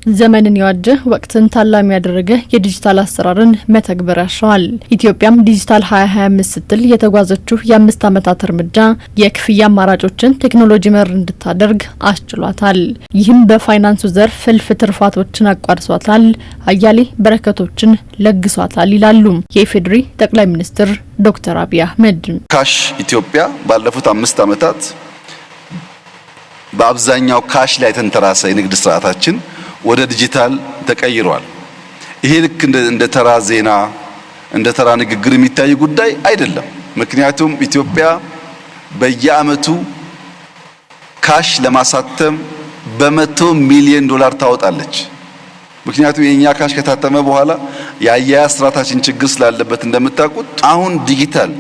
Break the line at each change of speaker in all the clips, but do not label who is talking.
ዘመንን የዋጀ ወቅትን ታላሚ ያደረገ የዲጂታል አሰራርን መተግበር ያሻዋል። ኢትዮጵያም ዲጂታል 2025 ስትል የተጓዘችው የ5 ዓመታት እርምጃ የክፍያ አማራጮችን ቴክኖሎጂ መር እንድታደርግ አስችሏታል። ይህም በፋይናንሱ ዘርፍ እልፍ ትርፋቶችን አቋርሷታል፣ አያሌ በረከቶችን ለግሷታል ይላሉ የኢፌዴሪ ጠቅላይ ሚኒስትር ዶክተር አብይ አህመድ።
ካሽ ኢትዮጵያ ባለፉት 5 ዓመታት በአብዛኛው ካሽ ላይ ተንተራሰ የንግድ ስርዓታችን ወደ ዲጂታል ተቀይሯል። ይሄ ልክ እንደ ተራ ዜና እንደ ተራ ንግግር የሚታይ ጉዳይ አይደለም። ምክንያቱም ኢትዮጵያ በየአመቱ ካሽ ለማሳተም በ100 ሚሊዮን ዶላር ታወጣለች። ምክንያቱም የኛ ካሽ ከታተመ በኋላ የአያያዝ ስርዓታችን ችግር ስላለበት እንደምታውቁት አሁን ዲጂታል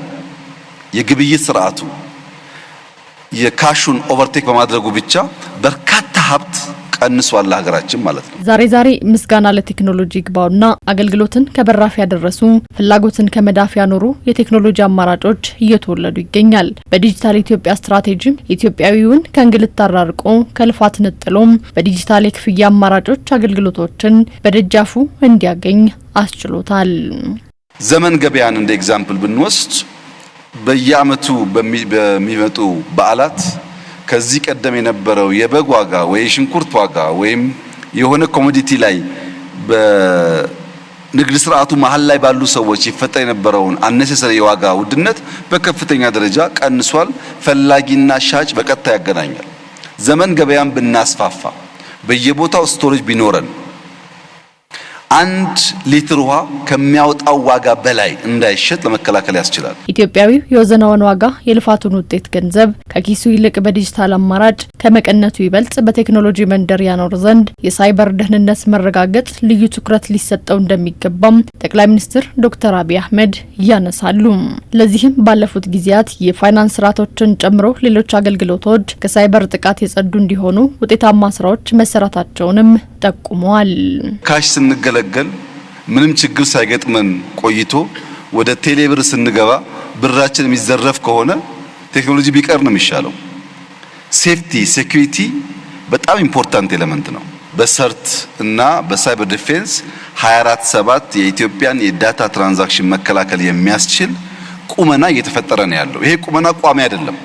የግብይት ስርዓቱ የካሹን ኦቨርቴክ በማድረጉ ብቻ በርካታ ሀብት ቀንሷል ሀገራችን ማለት ነው።
ዛሬ ምስጋና ለቴክኖሎጂ ግባውና አገልግሎትን ከበራፍ ያደረሱ ፍላጎትን ከመዳፍ ያኖሩ የቴክኖሎጂ አማራጮች እየተወለዱ ይገኛል። በዲጂታል ኢትዮጵያ ስትራቴጂም ኢትዮጵያዊውን ከእንግልት አራርቆ ከልፋት ነጥሎም በዲጂታል የክፍያ አማራጮች አገልግሎቶችን በደጃፉ እንዲያገኝ አስችሎታል።
ዘመን ገበያን እንደ ኤግዛምፕል ብንወስድ በየአመቱ በሚመጡ በዓላት ከዚህ ቀደም የነበረው የበግ ዋጋ ወይ ሽንኩርት ዋጋ ወይም የሆነ ኮሞዲቲ ላይ በንግድ ስርዓቱ መሃል ላይ ባሉ ሰዎች ይፈጠር የነበረውን አነሰሰሪ የዋጋ ውድነት በከፍተኛ ደረጃ ቀንሷል። ፈላጊና ሻጭ በቀጥታ ያገናኛል። ዘመን ገበያን ብናስፋፋ በየቦታው ስቶሬጅ ቢኖረን 1 ሊትር ውሃ ከሚያወጣው ዋጋ በላይ እንዳይሸጥ ለመከላከል ያስችላል።
ኢትዮጵያዊው የወዘናውን ዋጋ የልፋቱን ውጤት ገንዘብ ከኪሱ ይልቅ በዲጂታል አማራጭ ከመቀነቱ ይበልጥ በቴክኖሎጂ መንደር ያኖር ዘንድ የሳይበር ደህንነት መረጋገጥ ልዩ ትኩረት ሊሰጠው እንደሚገባም ጠቅላይ ሚኒስትር ዶክተር አብይ አህመድ ያነሳሉ። ለዚህም ባለፉት ጊዜያት የፋይናንስ ስርዓቶችን ጨምሮ ሌሎች አገልግሎቶች ከሳይበር ጥቃት የጸዱ እንዲሆኑ ውጤታማ ስራዎች መሰራታቸውንም ጠቁመዋል።
ካሽ ስንገለገል ምንም ችግር ሳይገጥመን ቆይቶ ወደ ቴሌብር ስንገባ ብራችን የሚዘረፍ ከሆነ ቴክኖሎጂ ቢቀር ነው የሚሻለው። ሴፍቲ ሴኩሪቲ በጣም ኢምፖርታንት ኤሌመንት ነው። በሰርት እና በሳይበር ዲፌንስ 24/7 የኢትዮጵያን የዳታ ትራንዛክሽን መከላከል የሚያስችል ቁመና እየተፈጠረ ነው ያለው። ይሄ ቁመና ቋሚ አይደለም።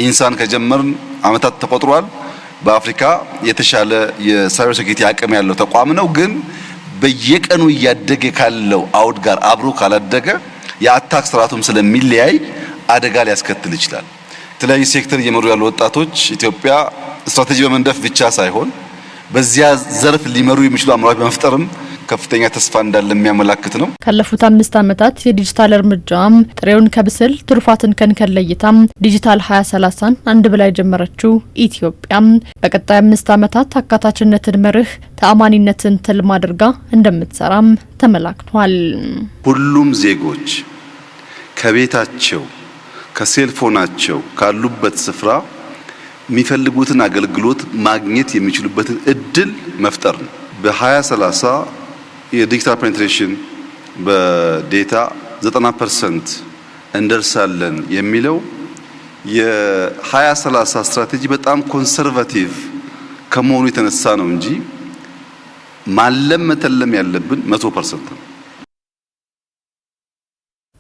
ኢንሳን ከጀመርን አመታት ተቆጥሯል። በአፍሪካ የተሻለ የሳይበር ሴኩሪቲ አቅም ያለው ተቋም ነው። ግን በየቀኑ እያደገ ካለው አውድ ጋር አብሮ ካላደገ የአታክ ስርዓቱም ስለሚለያይ አደጋ ሊያስከትል ይችላል። የተለያዩ ሴክተር እየመሩ ያሉ ወጣቶች ኢትዮጵያ ስትራቴጂ በመንደፍ ብቻ ሳይሆን በዚያ ዘርፍ ሊመሩ የሚችሉ አመራሮች በመፍጠርም ከፍተኛ ተስፋ እንዳለ የሚያመላክት ነው።
ካለፉት 5 ዓመታት የዲጂታል እርምጃም ጥሬውን ከብስል ትሩፋትን ከንከን ለይታም ዲጂታል 2030ን አንድ በላይ ጀመረችው ኢትዮጵያም በቀጣይ 5 ዓመታት አካታችነትን መርህ ተአማኒነትን ትልም አድርጋ እንደምትሰራም ተመላክቷል።
ሁሉም ዜጎች ከቤታቸው ከሴልፎናቸው ካሉበት ስፍራ የሚፈልጉትን አገልግሎት ማግኘት የሚችሉበትን እድል መፍጠር ነው። በ2030 የዲጂታል ፔኔትሬሽን በዴታ 90% እንደርሳለን የሚለው የ2030 ስትራቴጂ በጣም ኮንሰርቫቲቭ ከመሆኑ የተነሳ ነው እንጂ ማለም መተለም ያለብን 100% ነው።